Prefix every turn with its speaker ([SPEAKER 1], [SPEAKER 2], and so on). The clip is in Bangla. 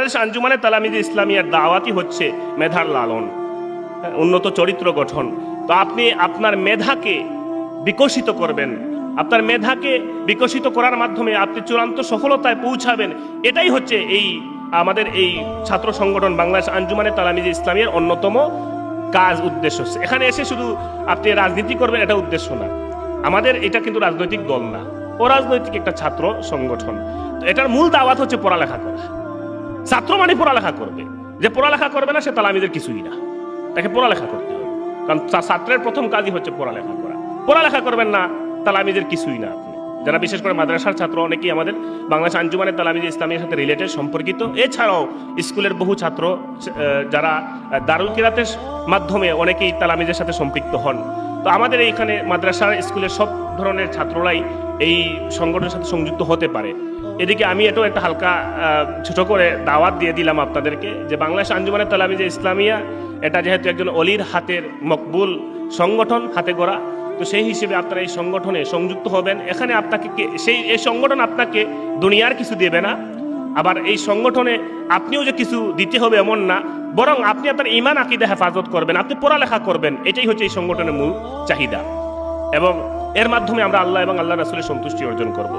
[SPEAKER 1] বাংলাদেশ আঞ্জুমানে তালামিজে ইসলামিয়ার দাওয়াতই হচ্ছে মেধার লালন, উন্নত চরিত্র গঠন। তো আপনি আপনার মেধাকে বিকশিত করবেন, আপনার মেধাকে বিকশিত করার মাধ্যমে আপনি চূড়ান্ত সফলতায় পৌঁছাবেন। এটাই হচ্ছে এই আমাদের এই ছাত্র সংগঠন বাংলাদেশ আঞ্জুমানে তালামিজে ইসলামিয়ার অন্যতম কাজ, উদ্দেশ্য। এখানে এসে শুধু আপনি রাজনীতি করবেন এটা উদ্দেশ্য না। আমাদের এটা কিন্তু রাজনৈতিক দল না, অরাজনৈতিক একটা ছাত্র সংগঠন। তো এটার মূল দাওয়াত হচ্ছে পড়ালেখা করা। ছাত্র মানে পড়ালেখা করবে, যে পড়ালেখা করবে না সে তালামিজের কিছুই না, তাকে পড়ালেখা করতে হবে। কারণ ছাত্রের প্রথম কাজই হচ্ছে পড়ালেখা করা। পড়ালেখা করবেন না, তালামিজের কিছুই না আপনি। যারা বিশেষ করে মাদ্রাসার ছাত্র অনেকেই আমাদের বাংলাদেশ আঞ্জুমানের তালামিজে ইসলামের সাথে রিলেটেড, সম্পর্কিত। এছাড়াও স্কুলের বহু ছাত্র যারা দারুল কিরাতের মাধ্যমে অনেকেই তালামিজের সাথে সম্পৃক্ত হন। তো আমাদের এইখানে মাদ্রাসা স্কুলের সব ধরনের ছাত্ররাই এই সংগঠনের সাথে সংযুক্ত হতে পারে। এদিকে আমি এটাও একটা হালকা ছোট করে দাওয়াত দিয়ে দিলাম আপনাদেরকে, যে বাংলাদেশ আঞ্জুমানের তালামিজে ইসলামিয়া এটা যেহেতু একজন অলির হাতের মকবুল সংগঠন, হাতে গড়া, তো সেই হিসেবে আপনারা এই সংগঠনে সংযুক্ত হবেন। এখানে আপনাকে এই সংগঠন আপনাকে দুনিয়ার কিছু দেবে না, আবার এই সংগঠনে আপনিও যে কিছু দিতে হবে এমন না, বরং আপনি আপনার ঈমান আকীদা হেফাজত করবেন, আপনি পড়ালেখা করবেন। এটাই হচ্ছে এই সংগঠনের মূল চাহিদা, এবং এর মাধ্যমে আমরা আল্লাহ এবং আল্লাহ রাসূলের সন্তুষ্টি অর্জন করব।